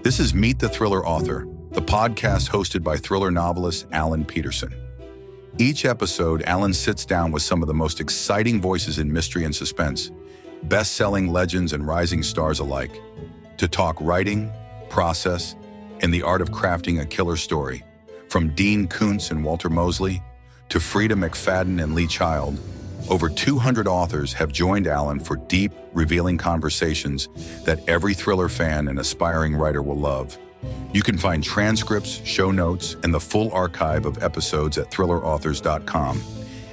This is Meet the Thriller Author, the podcast hosted by thriller novelist Alan Peterson. Each episode, Alan sits down with some of the most exciting voices in mystery and suspense, best-selling legends and rising stars alike, to talk writing, process, and the art of crafting a killer story. From Dean Koontz and Walter Mosley to Frida McFadden and Lee Child, over 200 authors have joined Alan for deep, revealing conversations that every thriller fan and aspiring writer will love. You can find transcripts, show notes, and the full archive of episodes at thrillerauthors.com.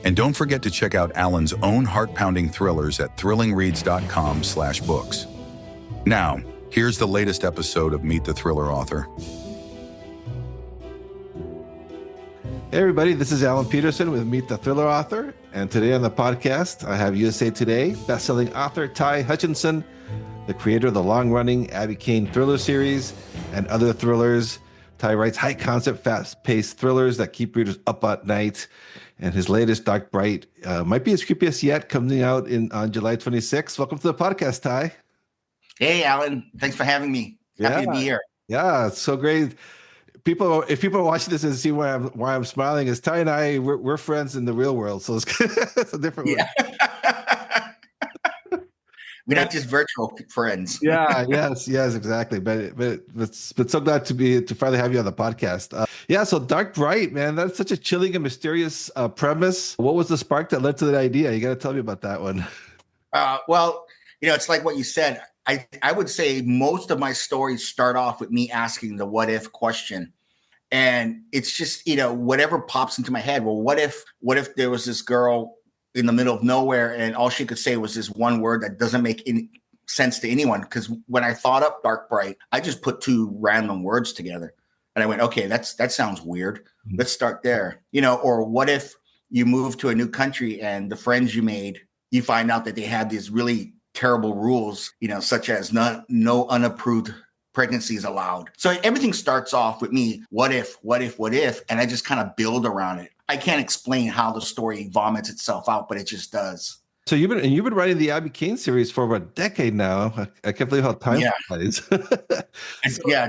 And don't forget to check out Alan's own heart-pounding thrillers at thrillingreads.com/books. Now, here's the latest episode of Meet the Thriller Author. Hey everybody, this is Alan Peterson with Meet the Thriller Author, and today on the podcast I have USA Today bestselling author Ty Hutchinson, the creator of the long-running Abby Kane thriller series and other thrillers. Ty writes high-concept, fast-paced thrillers that keep readers up at night, and his latest, Dark Bright, might be his creepiest yet, coming out on July 26th. Welcome to the podcast, Ty. Hey, Alan. Thanks for having me. Happy to be here. Yeah, it's so great. If people are watching this and see why I'm smiling, is Ty and I we're friends in the real world, so it's a different one. We're not just virtual friends. Yes, exactly. But so glad to finally have you on the podcast. So Dark Bright, man, that's such a chilling and mysterious premise. What was the spark that led to that idea? You got to tell me about that one. Well, it's like what you said. I would say most of my stories start off with me asking the what if question. And it's just, whatever pops into my head. Well, what if there was this girl in the middle of nowhere and all she could say was this one word that doesn't make any sense to anyone? Because when I thought up Dark Bright, I just put two random words together. And I went, okay, that sounds weird. Let's start there. Or what if you move to a new country and the friends you made, you find out that they had these really terrible rules, such as no unapproved pregnancies allowed. So everything starts off with me, what if, and I just kind of build around it. I can't explain how the story vomits itself out, but it just does. So you've been writing the Abby Kane series for over a decade now. I can't believe how time flies. A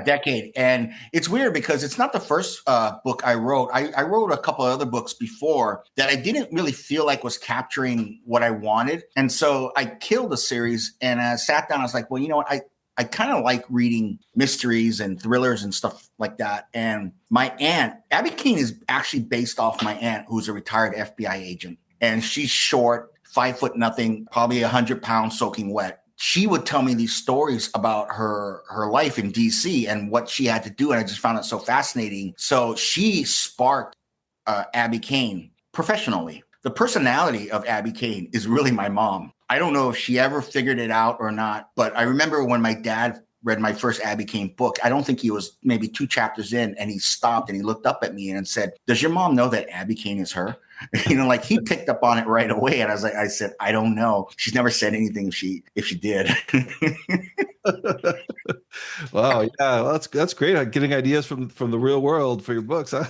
decade. And it's weird because it's not the first book I wrote. I wrote a couple of other books before that I didn't really feel like was capturing what I wanted. And so I killed the series and I sat down. I was like, well, you know what? I kind of like reading mysteries and thrillers and stuff like that. And my aunt, Abby Kane, is actually based off my aunt, who's a retired FBI agent. And she's short, 5 foot nothing, probably 100 pounds soaking wet. She would tell me these stories about her life in DC and what she had to do. And I just found it so fascinating. So she sparked Abby Kane professionally. The personality of Abby Kane is really my mom. I don't know if she ever figured it out or not, but I remember when my dad read my first Abby Kane book, I don't think he was maybe 2 chapters in, and he stopped and he looked up at me and said, "Does your mom know that Abby Kane is her?" He picked up on it right away. And I said, I don't know. She's never said anything if she did. Wow. Yeah. Well, that's great. Getting ideas from the real world for your books, huh?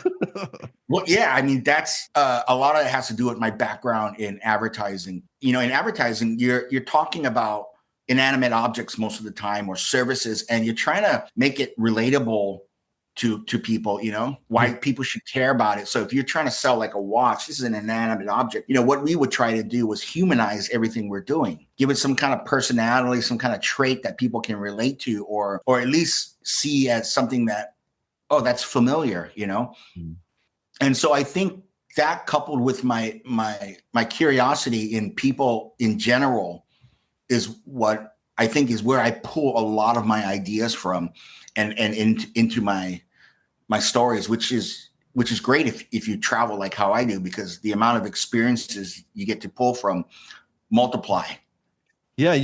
Well, yeah. I mean, that's a lot of it has to do with my background in advertising. In advertising, you're talking about inanimate objects most of the time, or services, and you're trying to make it relatable to people, why people should care about it. So if you're trying to sell like a watch, this is an inanimate object. What we would try to do was humanize everything we're doing, give it some kind of personality, some kind of trait that people can relate to, or at least see as something that, that's familiar, And so I think that, coupled with my curiosity in people in general, is what I think is where I pull a lot of my ideas from and into my stories, which is great if you travel like how I do, because the amount of experiences you get to pull from multiply. Yeah,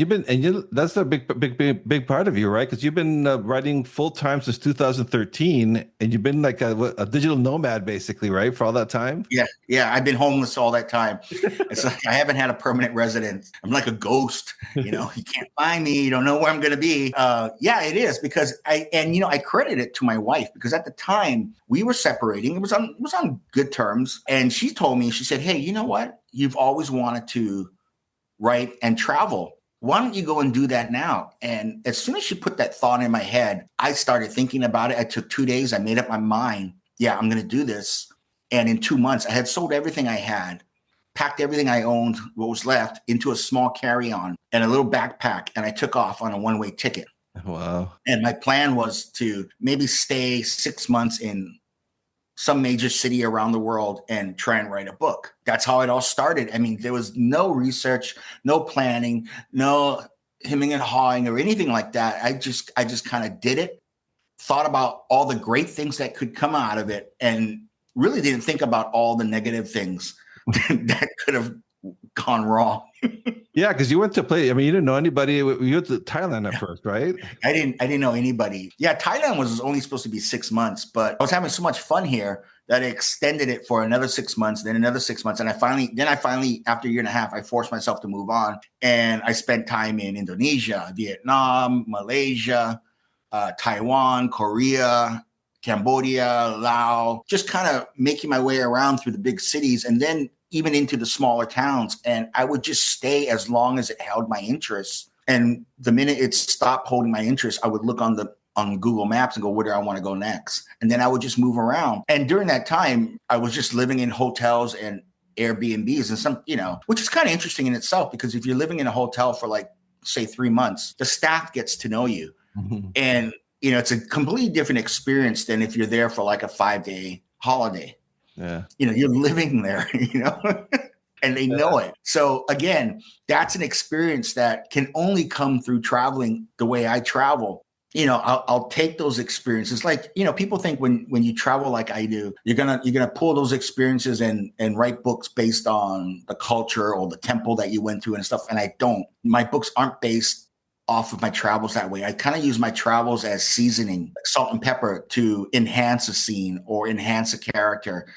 that's a big part of you, right? Because you've been writing full time since 2013, and you've been like a digital nomad, basically, right, for all that time. Yeah, I've been homeless all that time. It's like I haven't had a permanent residence. I'm like a ghost. You can't find me. You don't know where I'm going to be. It is, because I credit it to my wife, because at the time we were separating. It was on good terms, and she told me, she said, "Hey, you know what? You've always wanted to write and travel. Why don't you go and do that now? And as soon as she put that thought in my head, I started thinking about it. I took 2 days. I made up my mind. Yeah, I'm going to do this. And in 2 months, I had sold everything I had, packed everything I owned, what was left, into a small carry-on and a little backpack. And I took off on a one-way ticket. Wow. And my plan was to maybe stay 6 months in some major city around the world and try and write a book. That's how it all started. I mean, there was no research, no planning, no hemming and hawing or anything like that. I just kind of did it, thought about all the great things that could come out of it, and really didn't think about all the negative things that could have gone wrong. Yeah, because you went to play. I mean, you didn't know anybody. You went to Thailand at first, right? I didn't know anybody. Yeah, Thailand was only supposed to be 6 months, but I was having so much fun here that I extended it for another 6 months, then another 6 months. And I finally, after a year and a half, I forced myself to move on. And I spent time in Indonesia, Vietnam, Malaysia, Taiwan, Korea, Cambodia, Laos, just kind of making my way around through the big cities and then even into the smaller towns. And I would just stay as long as it held my interest. And the minute it stopped holding my interest, I would look on Google Maps and go, where do I want to go next? And then I would just move around. And during that time, I was just living in hotels and Airbnbs and some, which is kind of interesting in itself, because if you're living in a hotel for like, say, 3 months, the staff gets to know you. Mm-hmm. And, it's a completely different experience than if you're there for like a 5-day holiday. Yeah. You're living there, and they know it. So again, that's an experience that can only come through traveling the way I travel. I'll take those experiences. Like, people think when you travel like I do, you're gonna pull those experiences and write books based on the culture or the temple that you went to and stuff. And I don't. My books aren't based off of my travels that way. I kind of use my travels as seasoning, like salt and pepper, to enhance a scene or enhance a character.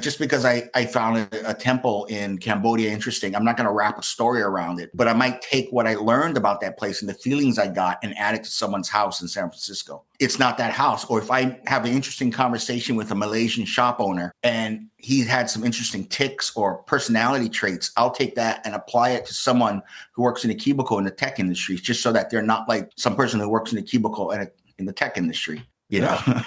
Just because I found a temple in Cambodia interesting, I'm not going to wrap a story around it, but I might take what I learned about that place and the feelings I got and add it to someone's house in San Francisco. It's not that house. Or if I have an interesting conversation with a Malaysian shop owner and he had some interesting tics or personality traits, I'll take that and apply it to someone who works in a cubicle in the tech industry, just so that they're not like some person who works in a cubicle in the tech industry, Yeah.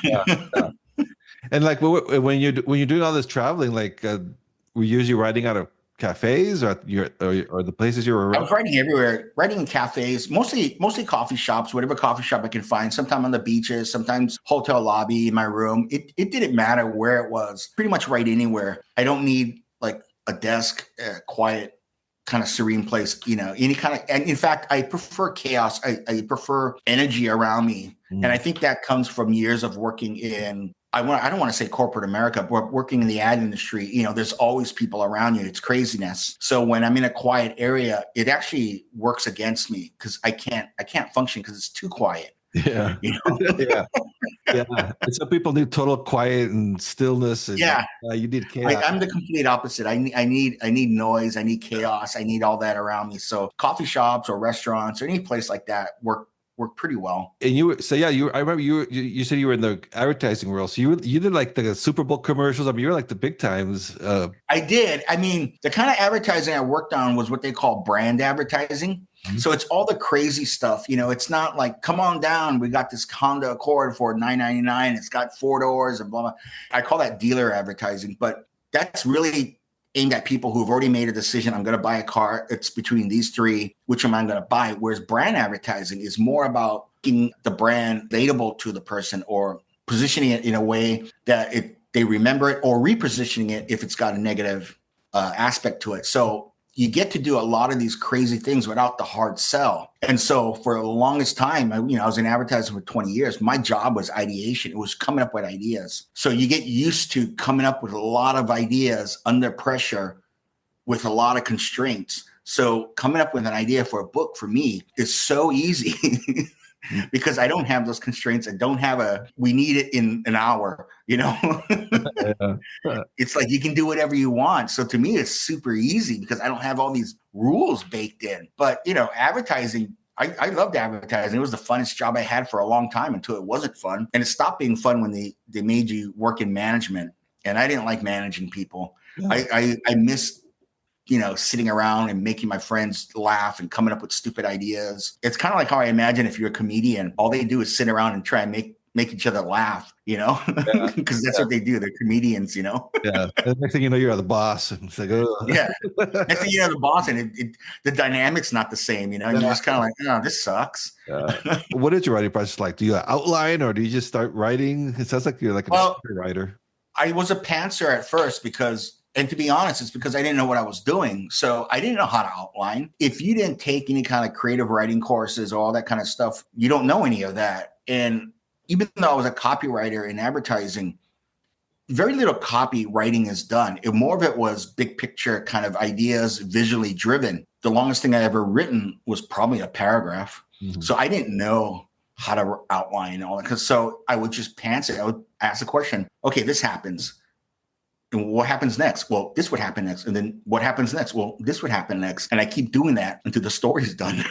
And like when you're doing all this traveling, like were you usually writing out of cafes or the places you were around? I was writing everywhere, writing in cafes, mostly coffee shops, whatever coffee shop I can find, sometimes on the beaches, sometimes hotel lobby, in my room. It didn't matter where it was, pretty much write anywhere. I don't need like a desk, quiet, kind of serene place, any kind of, and in fact, I prefer chaos. I prefer energy around me. And I think that comes from years of working in, I don't want to say corporate America, but working in the ad industry, there's always people around you. It's craziness. So when I'm in a quiet area, it actually works against me because I can't function because it's too quiet. Yeah. Yeah. Yeah. And some people need total quiet and stillness. And, you need chaos. I'm the complete opposite. I need noise. I need chaos. I need all that around me. So coffee shops or restaurants or any place like that work pretty well. And I remember you said you were in the advertising world. So you did like the Super Bowl commercials. I mean, you were like the big times. I did. I mean, the kind of advertising I worked on was what they call brand advertising. Mm-hmm. So it's all the crazy stuff. It's not like, come on down, we got this Honda Accord for $999. It's got 4 doors and blah, blah. I call that dealer advertising, but that's really aimed at people who've already made a decision. I'm going to buy a car. It's between these three. Which am I going to buy? Whereas brand advertising is more about making the brand relatable to the person or positioning it in a way that they remember it, or repositioning it if it's got a negative aspect to it. So you get to do a lot of these crazy things without the hard sell. And so for the longest time, I was in advertising for 20 years. My job was ideation. It was coming up with ideas. So you get used to coming up with a lot of ideas under pressure with a lot of constraints. So coming up with an idea for a book for me is so easy because I don't have those constraints. I don't have we need it in an hour, It's like you can do whatever you want. So to me, it's super easy because I don't have all these rules baked in. But, advertising, I loved advertising. It was the funnest job I had for a long time until it wasn't fun. And it stopped being fun when they made you work in management. And I didn't like managing people. Yeah. I missed sitting around and making my friends laugh and coming up with stupid ideas. It's kind of like how I imagine if you're a comedian, all they do is sit around and try and make each other laugh, because that's what they do. They're comedians, Yeah. The next thing you know, you're the boss. And it's like, oh. Yeah. Next thing you know, the boss, and the dynamic's not the same, and you're just kind of like, oh, this sucks. What is your writing process like? Do you outline or do you just start writing? It sounds like you're like a writer. I was a pantser at first and to be honest, it's because I didn't know what I was doing. So I didn't know how to outline. If you didn't take any kind of creative writing courses or all that kind of stuff, you don't know any of that. And even though I was a copywriter in advertising, very little copywriting is done. More of it was big picture kind of ideas, visually driven. The longest thing I ever written was probably a paragraph. Mm-hmm. So I didn't know how to outline all that. So I would just pants it. I would ask the question, okay, this happens. And what happens next? Well, this would happen next. And then what happens next? Well, this would happen next. And I keep doing that until the story's done.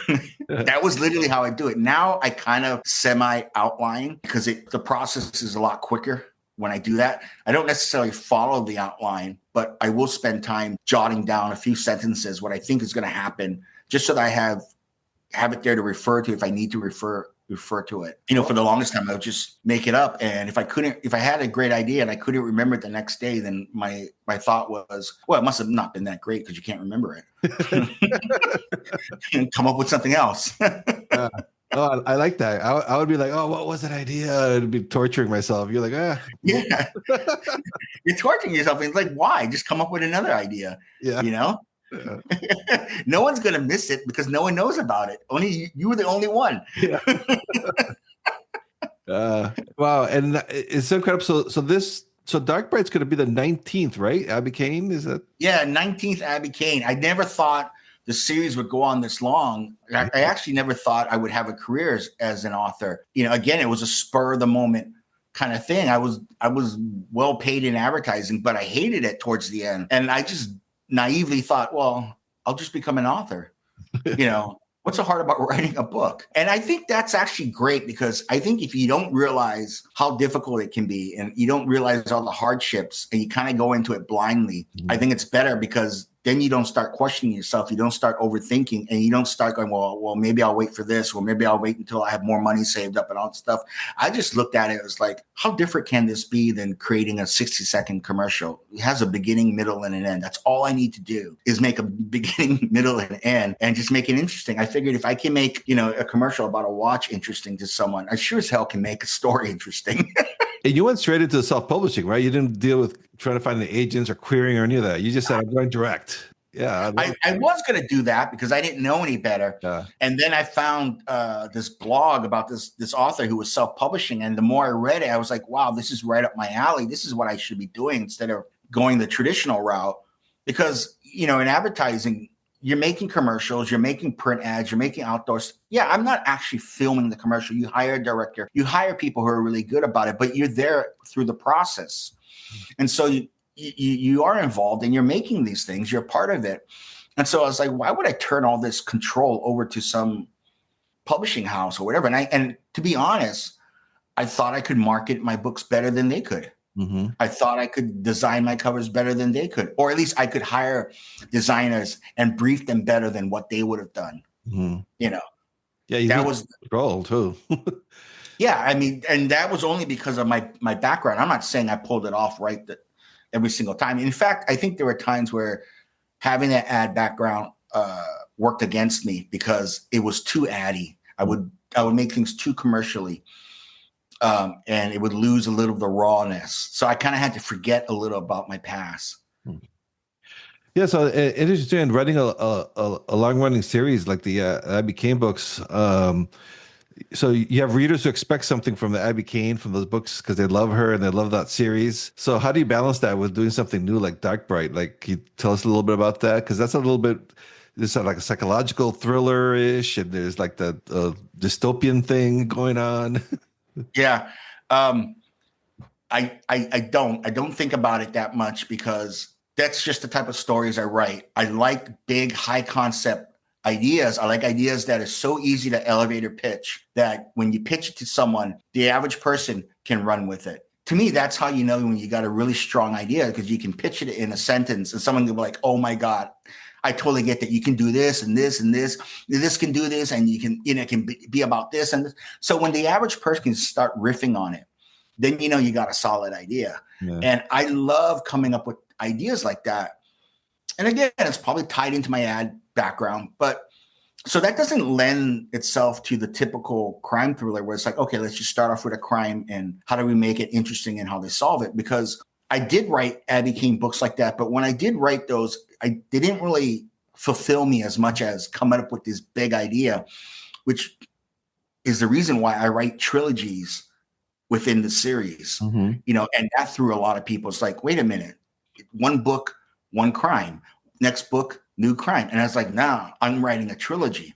That was literally how I do it. Now I kind of semi-outline because the process is a lot quicker when I do that. I don't necessarily follow the outline, but I will spend time jotting down a few sentences, what I think is going to happen, just so that I have it there to refer to if I need to refer to it. For the longest time, I would just make it up. And if I had a great idea and I couldn't remember it the next day, then my thought was, well, it must have not been that great because you can't remember it. And come up with something else. Oh, I like that. I would be like, oh, what was that idea? I'd be torturing myself. You're like, Yeah. You're torturing yourself. It's like, why? Just come up with another idea. Yeah. Yeah. No one's going to miss it because no one knows about it. Only you were the only one. Yeah. Wow. And it's so incredible. So Dark Bride's going to be the 19th, right? Abby Kane, is that? Yeah. 19th Abby Kane. I never thought the series would go on this long. I actually never thought I would have a career as an author. Again, it was a spur of the moment kind of thing. I was well paid in advertising, but I hated it towards the end. And I just naively thought, well, I'll just become an author. What's so hard about writing a book? And I think that's actually great because I think if you don't realize how difficult it can be and you don't realize all the hardships and you kind of go into it blindly, I think it's better because then you don't start questioning yourself. You don't start overthinking and you don't start going, well, maybe I'll wait for this, or maybe I'll wait until I have more money saved up and all that stuff. I just looked at it as like, how different can this be than creating a 60-second commercial? It has a beginning, middle, and an end. That's all I need to do is make a beginning, middle, and end and just make it interesting. I figured if I can make, a commercial about a watch interesting to someone, I sure as hell can make a story interesting. And you went straight into self-publishing, right? You didn't deal with trying to find the agents or querying or any of that. You just said, I'm going direct. Yeah. I was going to do that because I didn't know any better. Yeah. And then I found this blog about this author who was self-publishing. And the more I read it, I was like, wow, this is right up my alley. This is what I should be doing instead of going the traditional route. Because, in advertising, you're making commercials, you're making print ads, you're making outdoors. Yeah, I'm not actually filming the commercial. You hire a director, you hire people who are really good about it, but you're there through the process. And so you are involved and you're making these things, you're part of it. And so I was like, why would I turn all this control over to some publishing house or whatever? And to be honest, I thought I could market my books better than they could. Mm-hmm. I thought I could design my covers better than they could, or at least I could hire designers and brief them better than what they would have done. Mm-hmm. Yeah, that was control too. Yeah, I mean, and that was only because of my background. I'm not saying I pulled it off right every single time. In fact, I think there were times where having that ad background worked against me because it was too addy. I would make things too commercially. And it would lose a little of the rawness. So I kind of had to forget a little about my past. Yeah, so it is interesting writing a long-running series like the Abby Kane books. So you have readers who expect something from the Abby Kane, from those books, because they love her and they love that series. So how do you balance that with doing something new like Dark Bright? Like, can you tell us a little bit about that? Because that's a little bit... There's like a psychological thriller-ish, and there's like the dystopian thing going on. Yeah. I don't think about it that much because that's just the type of stories I write. I like big, high concept ideas. I like ideas that are so easy to elevator pitch that when you pitch it to someone, the average person can run with it. To me, that's how you know when you got a really strong idea, because you can pitch it in a sentence and someone can be like, oh my God, I totally get that you can do this and this and this. This can do this, and you can, it can be about this and this. So when the average person can start riffing on it, then you got a solid idea. Yeah. And I love coming up with ideas like that. And again, it's probably tied into my ad background, but so that doesn't lend itself to the typical crime thriller where it's like, okay, let's just start off with a crime and how do we make it interesting and how they solve it? Because I did write Abby King books like that, but when I did write those, they didn't really fulfill me as much as coming up with this big idea, which is the reason why I write trilogies within the series, and that threw a lot of people. It's like, wait a minute, one book, one crime, next book, new crime. And I was like, nah, I'm writing a trilogy.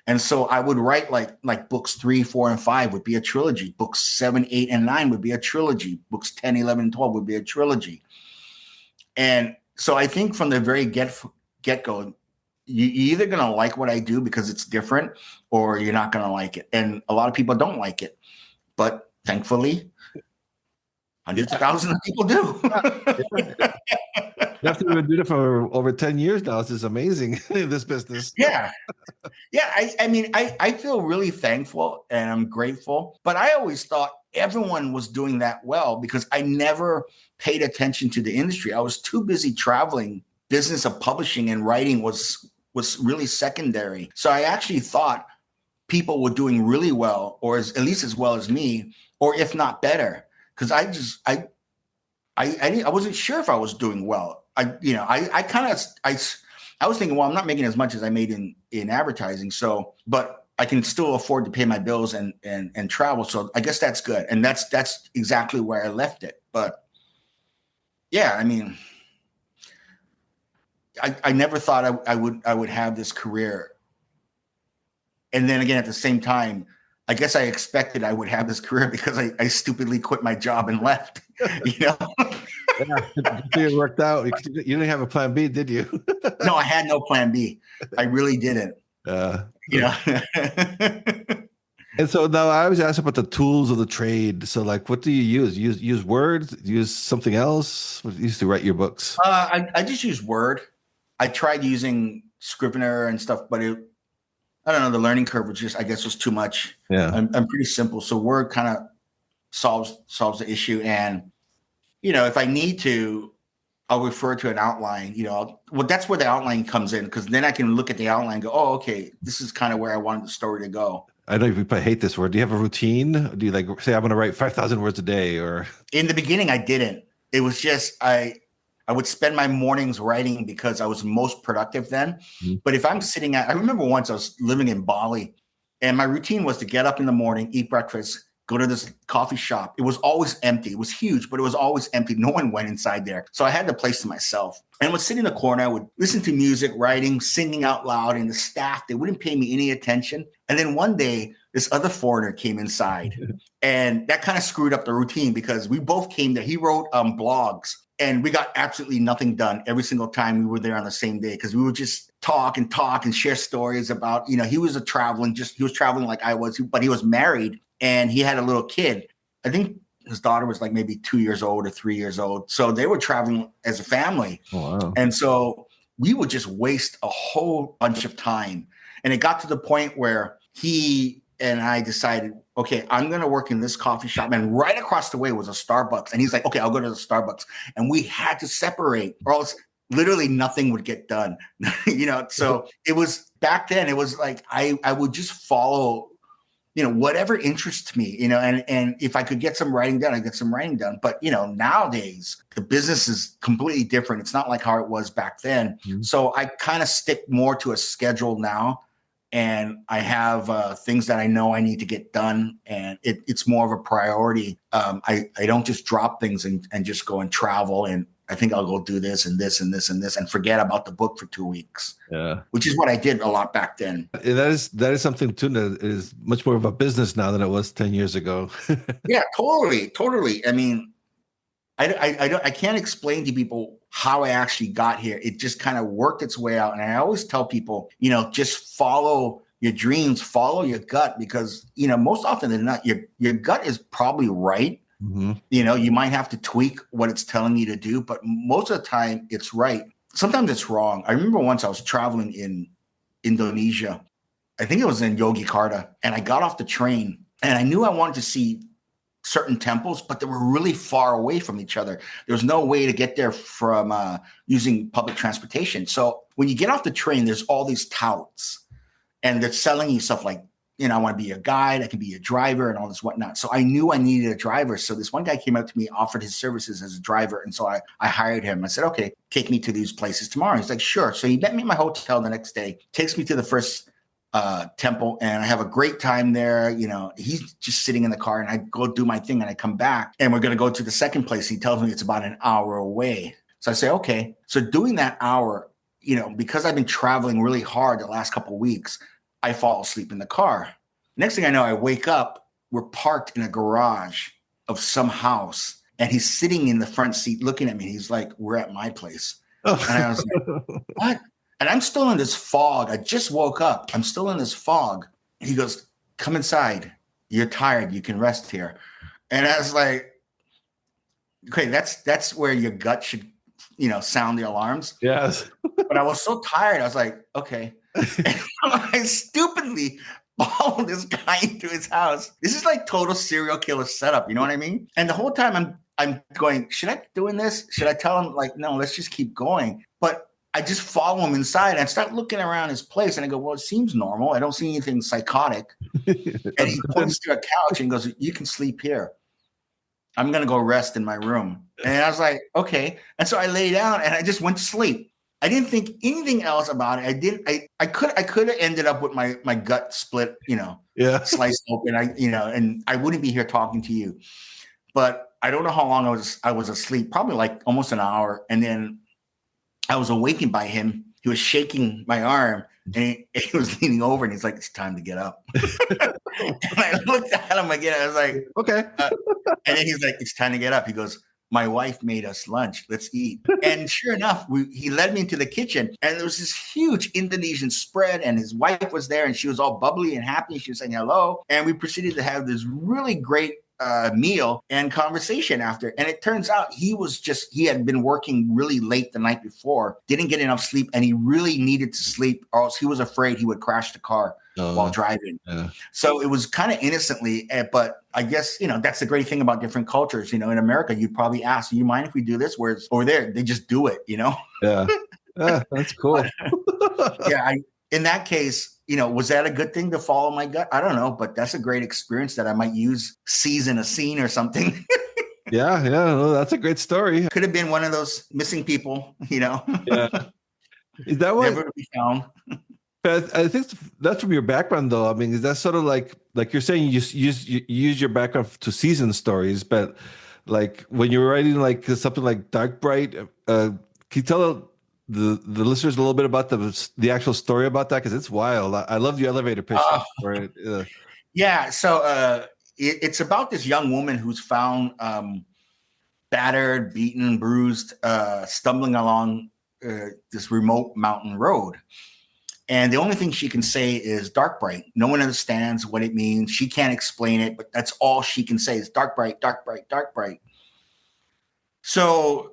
And so I would write like books 3, 4, and 5 would be a trilogy. Books 7, 8, and 9 would be a trilogy. Books 10, 11, and 12 would be a trilogy. And so I think from the very get-go, you're either going to like what I do because it's different or you're not going to like it. And a lot of people don't like it. But thankfully, hundreds of thousands of people do. You have to do it for over 10 years now. This is amazing in this business. Yeah. I mean, I feel really thankful and I'm grateful, but I always thought everyone was doing that well because I never paid attention to the industry. I was too busy traveling. Business of publishing and writing was really secondary. So I actually thought people were doing really well, or at least as well as me, or if not better, because I wasn't sure if I was doing well. I was thinking, well, I'm not making as much as I made in advertising, so but I can still afford to pay my bills and travel. So I guess that's good, and that's exactly where I left it. But yeah, I mean, I never thought I would have this career, and then again at the same time, I guess I expected I would have this career because I stupidly quit my job and left. Yeah, it worked out. You didn't have a plan B, did you? No, I had no plan B. I really didn't. And so now I was asked about the tools of the trade. So like, what do you use? Use Word? Use something else? What do you used to write your books? I just use Word. I tried using Scrivener and stuff, but I don't know, the learning curve was too much. Yeah. I'm pretty simple. So Word kind of solves the issue. And, if I need to, I'll refer to an outline, well, that's where the outline comes in, because then I can look at the outline and go, oh, okay, this is kind of where I wanted the story to go. I know you probably hate this word. Do you have a routine? Do you like say, I'm going to write 5,000 words a day? Or in the beginning, I didn't. It was just, I would spend my mornings writing because I was most productive then. Mm-hmm. But if I'm sitting I remember once I was living in Bali and my routine was to get up in the morning, eat breakfast, go to this coffee shop. It was always empty. It was huge, but it was always empty. No one went inside there. So I had the place to myself. And I would sit in the corner. I would listen to music, writing, singing out loud. And the staff, they wouldn't pay me any attention. And then one day, this other foreigner came inside. And that kind of screwed up the routine because we both came there. He wrote blogs. And we got absolutely nothing done every single time we were there on the same day because we would just talk and share stories about, he was traveling like I was, but he was married and he had a little kid. I think his daughter was like maybe 2 years old or 3 years old. So they were traveling as a family. Oh, wow. And so we would just waste a whole bunch of time. And it got to the point where he and I decided, okay, I'm going to work in this coffee shop. And right across the way was a Starbucks. And he's like, okay, I'll go to the Starbucks. And we had to separate or else literally nothing would get done. So it was back then, it was like, I would just follow, whatever interests me, and if I could get some writing done, I get some writing done. But, nowadays the business is completely different. It's not like how it was back then. Mm-hmm. So I kind of stick more to a schedule now. And I have things that I know I need to get done, and it's more of a priority. I don't just drop things and just go and travel, and I think I'll go do this and this and this and this and forget about the book for 2 weeks. Yeah, which is what I did a lot back then. And that is something too that is much more of a business now than it was 10 years ago. Yeah, totally. I mean, I can't explain to people how I actually got here. It just kind of worked its way out. And I always tell people, just follow your dreams, follow your gut, because, most often than not, your gut is probably right. Mm-hmm. You might have to tweak what it's telling you to do, but most of the time it's right. sometimes it's wrong. I remember once I was traveling in Indonesia. I think it was in Yogyakarta, and I got off the train and I knew I wanted to see certain temples, but they were really far away from each other. There was no way to get there from using public transportation. So when you get off the train, there's all these touts, and they're selling you stuff like, I want to be a guide, I can be a driver, and all this whatnot. So I knew I needed a driver. So this one guy came up to me, offered his services as a driver. And so I hired him. I said, okay, take me to these places tomorrow. He's like, sure. So he met me at my hotel the next day, takes me to the first temple, and I have a great time there. He's just sitting in the car, and I go do my thing, and I come back, and we're going to go to the second place. He tells me it's about an hour away. So I say, okay. So doing that hour, because I've been traveling really hard the last couple of weeks, I fall asleep in the car. Next thing I know, I wake up, we're parked in a garage of some house, and he's sitting in the front seat looking at me. He's like, we're at my place. And I was like, what? And I'm still in this fog. I just woke up. I'm still in this fog. He goes, come inside. You're tired. You can rest here. And I was like, okay, that's where your gut should, sound the alarms. Yes. But I was so tired. I was like, okay. And I stupidly followed this guy into his house. This is like total serial killer setup. You know what I mean? And the whole time I'm going, should I be doing this? Should I tell him, like, no, let's just keep going? But I just follow him inside and I start looking around his place and I go, well, it seems normal. I don't see anything psychotic. And he points to a couch and goes, you can sleep here. I'm going to go rest in my room. And I was like, okay. And so I lay down and I just went to sleep. I didn't think anything else about it. I could have ended up with my gut split, sliced open. And I wouldn't be here talking to you. But I don't know how long I was asleep, probably like almost an hour. And then I was awakened by him. He was shaking my arm and he was leaning over and he's like, it's time to get up. And I looked at him again. I was like, okay. And then he's like, it's time to get up. He goes, my wife made us lunch. Let's eat. And sure enough, he led me into the kitchen and there was this huge Indonesian spread and his wife was there and she was all bubbly and happy. She was saying hello. And we proceeded to have this really great meal and conversation after. And it turns out he had been working really late the night before, didn't get enough sleep, and he really needed to sleep or else he was afraid he would crash the car while driving. Yeah. So it was kind of innocently, but I guess, that's the great thing about different cultures. In America, you'd probably ask, do you mind if we do this? Whereas over there, they just do it, Yeah. Yeah, that's cool. Yeah. In that case, was that a good thing to follow my gut? I don't know, but that's a great experience that I might use season a scene or something. Yeah. Well, that's a great story. Could have been one of those missing people, Yeah. Is that what? Never to be found. I think that's from your background, though. I mean, is that sort of like you're saying you use your background to season stories, but like when you're writing like something like Dark Bright, can you tell the listeners a little bit about the actual story about that? Because it's wild. I love the elevator pitch for it. Yeah. So it's about this young woman who's found battered, beaten, bruised, stumbling along this remote mountain road. And the only thing she can say is dark bright. No one understands what it means. She can't explain it, but that's all she can say is dark bright, dark bright, dark bright. So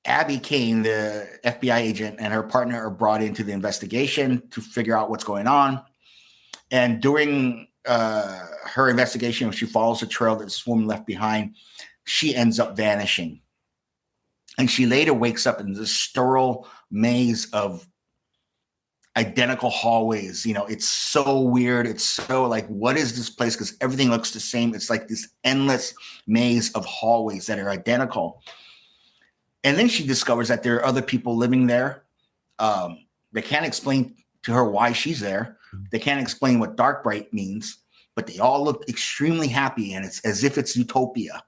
Abby Kane, the FBI agent, and her partner are brought into the investigation to figure out what's going on. And during her investigation, when she follows a trail that this woman left behind, she ends up vanishing. And she later wakes up in this sterile maze of identical hallways. It's so weird. It's so like, what is this place? Because everything looks the same. It's like this endless maze of hallways that are identical. And then she discovers that there are other people living there. They can't explain to her why she's there. They can't explain what dark bright means, but they all look extremely happy and it's as if it's utopia.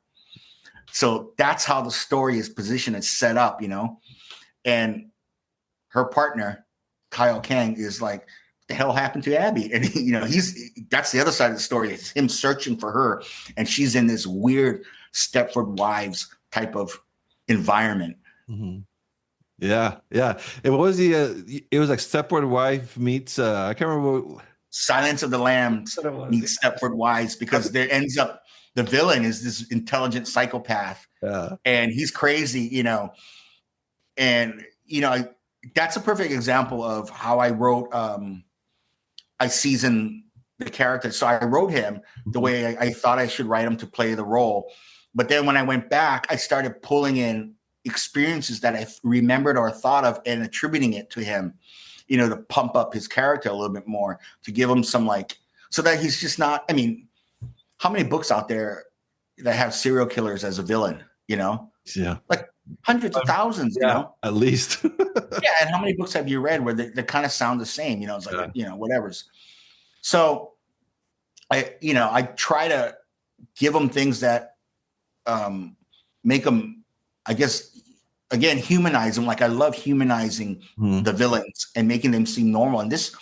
So that's how the story is positioned and set up, and her partner, Kyle Kang, is like, what the hell happened to Abby? And that's the other side of the story. It's him searching for her, and she's in this weird Stepford Wives type of environment. Mm-hmm. Yeah. It was it was like Stepford Wife meets I can't remember. Silence of the Lambs meets Stepford Wives, because there ends up the villain is this intelligent psychopath, and he's crazy, and that's a perfect example of how I wrote. I seasoned the character. So I wrote him the way I thought I should write him to play the role. But then when I went back, I started pulling in experiences that I remembered or thought of and attributing it to him, to pump up his character a little bit more, to give him some so that he's just not, how many books out there that have serial killers as a villain, Yeah. Like hundreds of thousands, At least. Yeah. And how many books have you read where they kind of sound the same, it's like, whatever's. So I try to give them things that make them, I guess, again, humanize them. Like I love humanizing the villains and making them seem normal. And this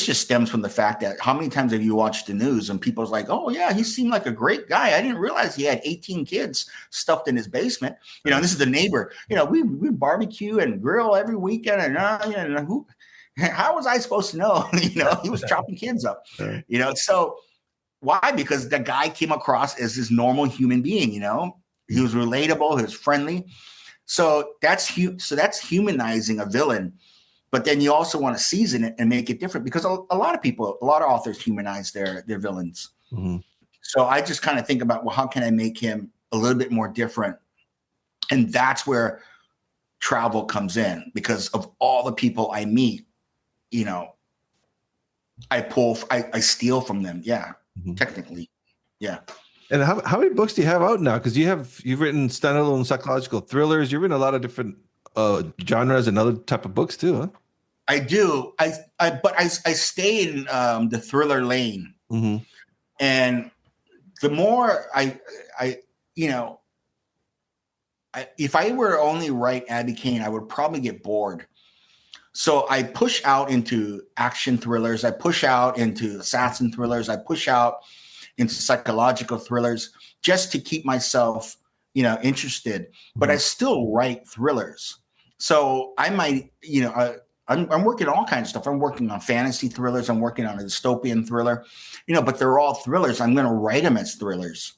just stems from the fact that how many times have you watched the news and people's like, oh yeah, he seemed like a great guy. I didn't realize he had 18 kids stuffed in his basement. This is the neighbor. We barbecue and grill every weekend, and how was I supposed to know? He was chopping kids up. So why? Because the guy came across as this normal human being. He was relatable. He was friendly. So that's humanizing a villain. But then you also want to season it and make it different, because a lot of authors humanize their villains. Mm-hmm. So I just kind of think about, well, how can I make him a little bit more different? And that's where travel comes in, because of all the people I meet, I steal from them. Yeah, technically. Yeah. And how many books do you have out now? Because you've written standalone psychological thrillers. You've written a lot of different genres and other type of books too, huh? I do. But I stay in the thriller lane. Mm-hmm. And the more if I were to only write Abby Kane, I would probably get bored. So I push out into action thrillers. I push out into assassin thrillers. I push out into psychological thrillers just to keep myself, interested. But I still write thrillers. So I might, I'm working on all kinds of stuff. I'm working on fantasy thrillers. I'm working on a dystopian thriller, but they're all thrillers. I'm going to write them as thrillers,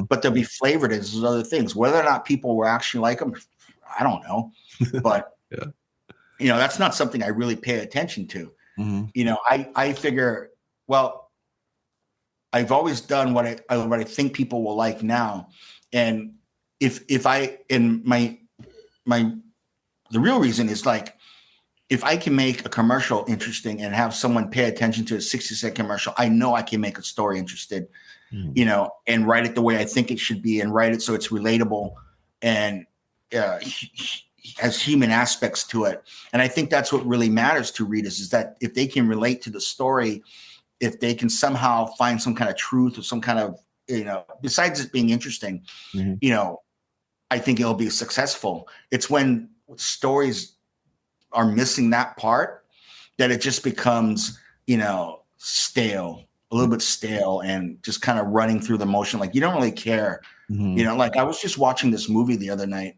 but they'll be flavored as other things. Whether or not people will actually like them, I don't know. But, that's not something I really pay attention to. I figure, well, I've always done what I think people will like now. And the real reason is if I can make a commercial interesting and have someone pay attention to a 60-second commercial, I know I can make a story interested, and write it the way I think it should be, and write it so it's relatable and has human aspects to it. And I think that's what really matters to readers, is that if they can relate to the story, if they can somehow find some kind of truth or some kind of, besides it being interesting, I think it'll be successful. It's when stories are missing that part that it just becomes, stale, a little bit stale, and just kind of running through the motion. Like you don't really care, I was just watching this movie the other night,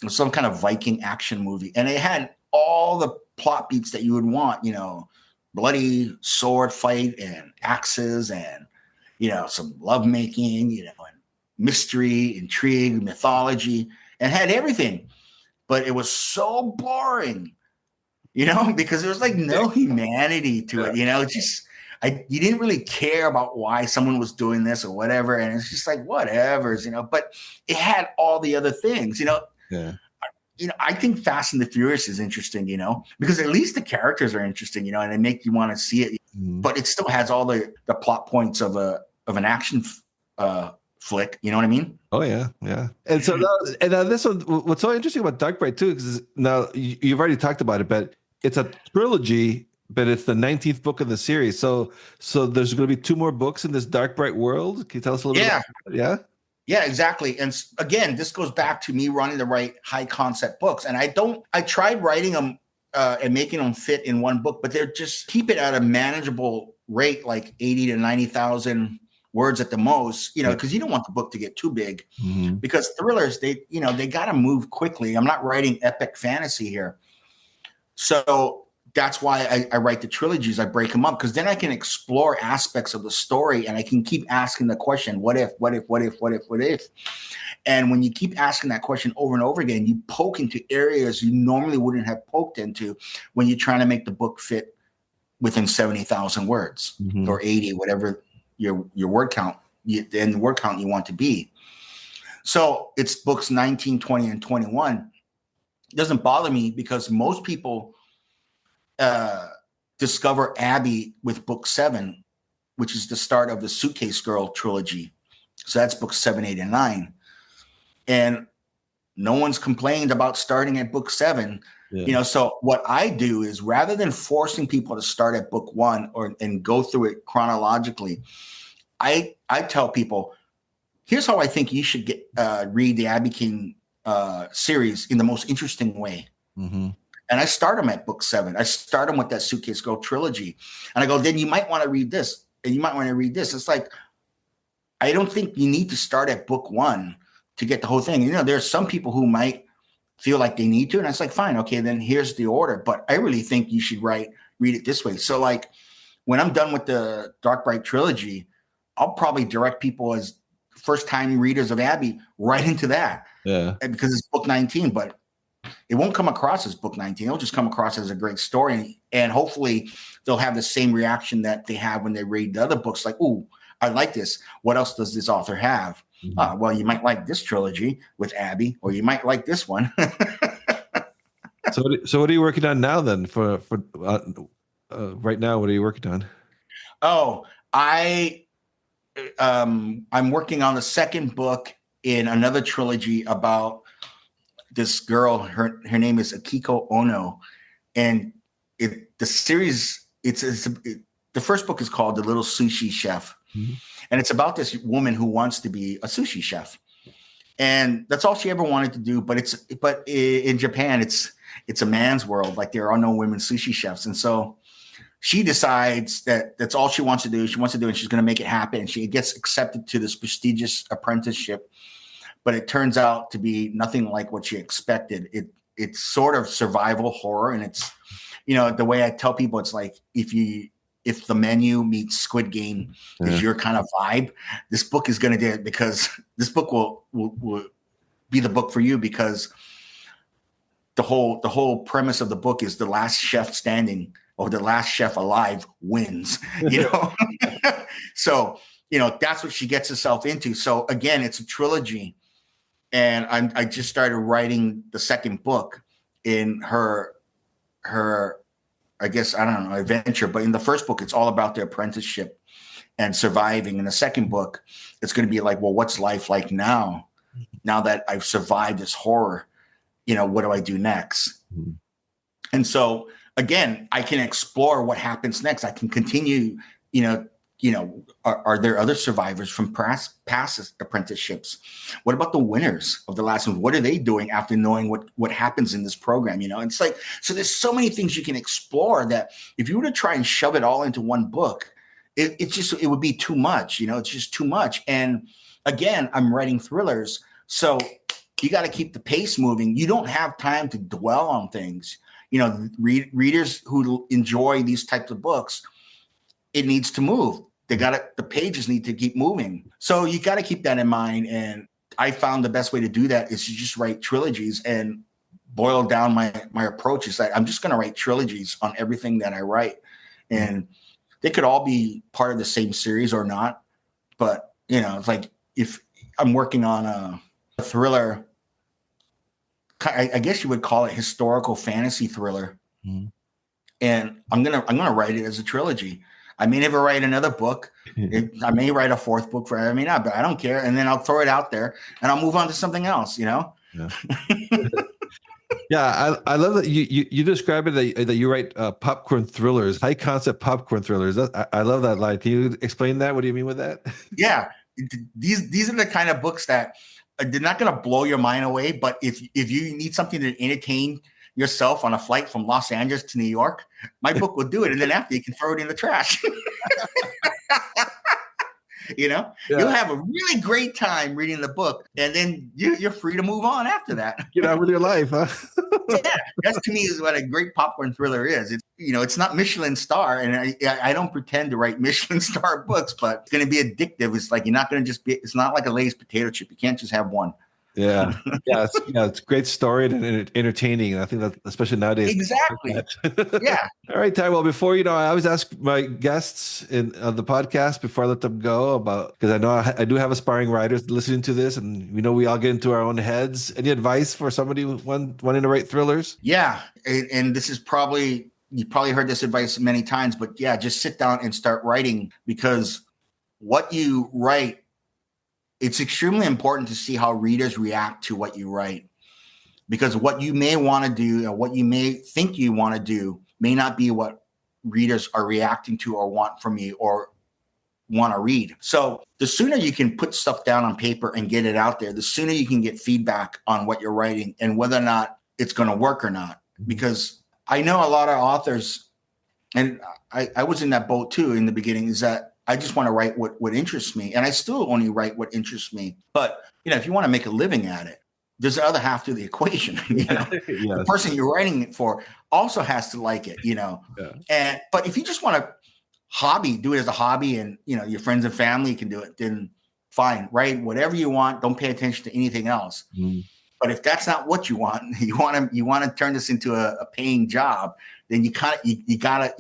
some kind of Viking action movie, and it had all the plot beats that you would want, bloody sword fight and axes and, some lovemaking, and mystery, intrigue, mythology, and had everything. But it was so boring, because there was no humanity to it, you didn't really care about why someone was doing this or whatever. And it's just whatever, but it had all the other things, Yeah. I think Fast and the Furious is interesting, because at least the characters are interesting, and they make you want to see it, but it still has all the plot points of an action flick. You know what I mean? Oh yeah. Yeah. And so now this one, what's so interesting about Dark Bright too, because now you've already talked about it, but it's a trilogy, but it's the 19th book of the series. So there's going to be 2 more books in this Dark Bright world. Can you tell us a little bit about that? Yeah. Yeah, exactly. And again, this goes back to me wanting to write high concept books. And I tried writing them and making them fit in one book, but they're just keep it at a manageable rate, like 80 to 90,000 words at the most, because you don't want the book to get too big, because thrillers, they got to move quickly. I'm not writing epic fantasy here. So that's why I write the trilogies. I break them up because then I can explore aspects of the story and I can keep asking the question, what if, what if, what if, what if, what if? And when you keep asking that question over and over again, you poke into areas you normally wouldn't have poked into when you're trying to make the book fit within 70,000 words or 80, whatever your word count, and the word count you want to be. So it's books 19, 20, and 21. It doesn't bother me because most people discover Abby with book 7, which is the start of the Suitcase Girl trilogy. So that's books 7, 8, and 9. And no one's complained about starting at book 7. Yeah. So what I do is rather than forcing people to start at book 1 and go through it chronologically, I tell people, here's how I think you should read the Abby King series in the most interesting way. Mm-hmm. And I start them at book 7. I start them with that Suitcase Girl trilogy. And I go, then you might want to read this. And you might want to read this. It's like, I don't think you need to start at book 1 to get the whole thing. There's some people who might feel like they need to. And it's like, fine, okay, then here's the order. But I really think you should read it this way. So like when I'm done with the Dark Bright trilogy, I'll probably direct people as first-time readers of Abby right into that. Yeah. Because it's book 19, but it won't come across as book 19. It'll just come across as a great story. And hopefully they'll have the same reaction that they have when they read the other books. Like, ooh, I like this. What else does this author have? Mm-hmm. Well, you might like this trilogy with Abby, or you might like this one. So what are you working on now then? For right now, what are you working on? Oh, I'm working on the second book in another trilogy about this girl. Her name is Akiko Ono, and the series the first book is called The Little Sushi Chef. Mm-hmm. And it's about this woman who wants to be a sushi chef. And that's all she ever wanted to do. But in Japan, it's a man's world. Like there are no women sushi chefs. And so she decides that that's all she wants to do. She wants to do it, and she's going to make it happen. And she gets accepted to this prestigious apprenticeship. But it turns out to be nothing like what she expected. It's sort of survival horror. And it's, the way I tell people, it's like if the menu meets Squid Game is your kind of vibe, this book is going to do it, because this book will be the book for you, because the whole premise of the book is the last chef standing or the last chef alive wins, So, that's what she gets herself into. So again, it's a trilogy, and I just started writing the second book in her I guess, I don't know, adventure. But in the first book, it's all about the apprenticeship and surviving. In the second book, it's going to be like, well, what's life like now that I've survived this horror? What do I do next? Mm-hmm. And so, again, I can explore what happens next. I can continue, are there other survivors from past apprenticeships? What about the winners of the last one? What are they doing after knowing what happens in this program? It's like, so there's so many things you can explore that if you were to try and shove it all into one book, it would be too much. It's just too much. And again, I'm writing thrillers, so you got to keep the pace moving. You don't have time to dwell on things. Readers who enjoy these types of books, it needs to move. The pages need to keep moving. So you got to keep that in mind. And I found the best way to do that is to just write trilogies and boil down my approach is that I'm just going to write trilogies on everything that I write. And they could all be part of the same series or not. But, it's like if I'm working on a thriller, I guess you would call it historical fantasy thriller. Mm-hmm. And I'm gonna write it as a trilogy. I may never write another book. I may write a fourth book I may not, but I don't care. And then I'll throw it out there and I'll move on to something else, Yeah. Yeah, I love that you describe it that you write popcorn thrillers, high concept popcorn thrillers. I love that line. Can you explain that? What do you mean with that? Yeah, these are the kind of books that they're not going to blow your mind away, but if you need something to entertain yourself on a flight from Los Angeles to New York, my book will do it. And then after, you can throw it in the trash. Yeah. You'll have a really great time reading the book, and then you're free to move on after that. Get on with your life, huh? Yeah, that's to me is what a great popcorn thriller is. It's not Michelin star, and I don't pretend to write Michelin star books, but it's going to be addictive. It's like you're not going to just be. It's not like a Lay's potato chip. You can't just have one. Yeah, it's a great story and entertaining. And I think that especially nowadays. Exactly. Yeah. All right, Ty. Well, before I always ask my guests in the podcast before I let them go about, because I know I do have aspiring writers listening to this, and we all get into our own heads. Any advice for somebody wanting to write thrillers? Yeah, and this is you probably heard this advice many times, but yeah, just sit down and start writing, because what you write, it's extremely important to see how readers react to what you write, because what you may want to do and what you may think you want to do may not be what readers are reacting to or want from you or want to read. So the sooner you can put stuff down on paper and get it out there, the sooner you can get feedback on what you're writing and whether or not it's going to work or not. Because I know a lot of authors, and I was in that boat too in the beginning, is that I just want to write what interests me. And I still only write what interests me. But, if you want to make a living at it, there's the other half to the equation. Yes. The person you're writing it for also has to like it, Yeah. But if you just want to do it as a hobby, and, your friends and family can do it, then fine, write whatever you want. Don't pay attention to anything else. Mm. But if that's not what you want, you want to turn this into a paying job, then you gotta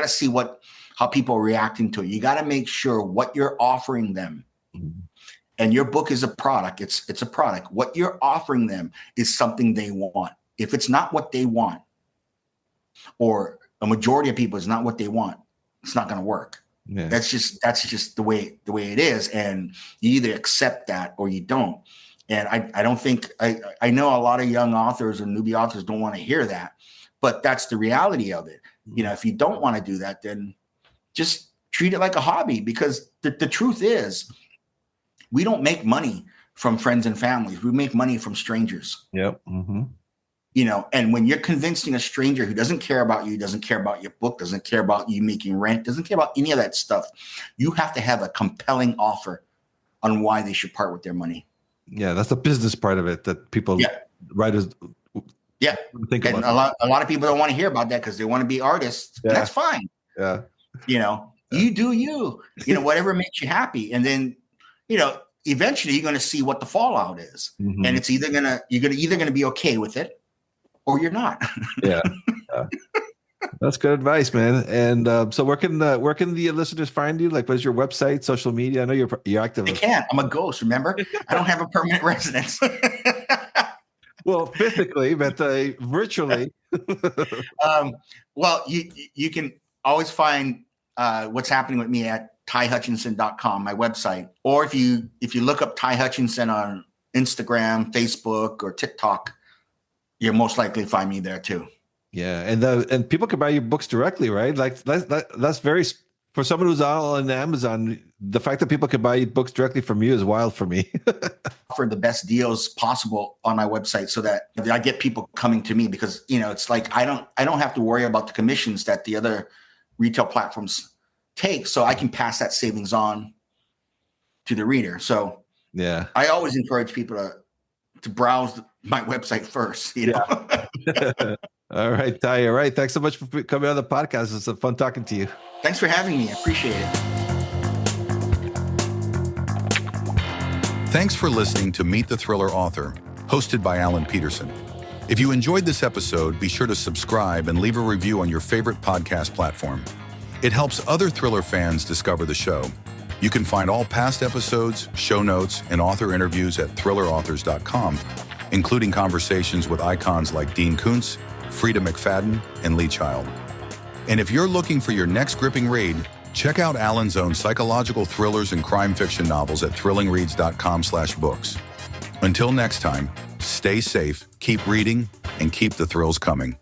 see how people are reacting to it. You got to make sure what you're offering them. Mm-hmm. And your book is a product. It's a product. What you're offering them is something they want. If it's not what they want, or a majority of people is not what they want, it's not going to work. Yeah. That's just the way it is. And you either accept that or you don't. And I don't think I know a lot of young authors or newbie authors don't want to hear that, but that's the reality of it. If you don't want to do that, then just treat it like a hobby, because the truth is we don't make money from friends and families. We make money from strangers. Yep. Mm-hmm. And when you're convincing a stranger who doesn't care about you, doesn't care about your book, doesn't care about you making rent, doesn't care about any of that stuff, you have to have a compelling offer on why they should part with their money. Yeah, that's the business part of it that people, writers, think about. And a lot of people don't want to hear about that because they want to be artists. Yeah. That's fine. Yeah. You do you, whatever makes you happy. And then, eventually you're going to see what the fallout is. Mm-hmm. And it's you're either going to be okay with it or you're not. Yeah. That's good advice, man. And so where can the listeners find you? Like, what's your website, social media? I know you're active. They can't. I'm a ghost, remember? I don't have a permanent residence. Well, physically, but virtually. Well, you can always find what's happening with me at tyhutchinson.com, my website. Or if you look up Ty Hutchinson on Instagram, Facebook, or TikTok, you'll most likely find me there too. Yeah, and people can buy your books directly, right? Like that's very, for someone who's all on Amazon, the fact that people can buy books directly from you is wild for me. For the best deals possible on my website, so that I get people coming to me, because it's like I don't have to worry about the commissions that the other retail platforms take, so I can pass that savings on to the reader. So yeah, I always encourage people to browse my website first. Yeah. All right, Ty. All right. Thanks so much for coming on the podcast. It's fun talking to you. Thanks for having me. I appreciate it. Thanks for listening to Meet the Thriller Author, hosted by Alan Peterson. If you enjoyed this episode, be sure to subscribe and leave a review on your favorite podcast platform. It helps other thriller fans discover the show. You can find all past episodes, show notes, and author interviews at thrillerauthors.com, including conversations with icons like Dean Koontz, Frida McFadden, and Lee Child. And if you're looking for your next gripping read, check out Alan's own psychological thrillers and crime fiction novels at thrillingreads.com/books. Until next time, stay safe, keep reading, and keep the thrills coming.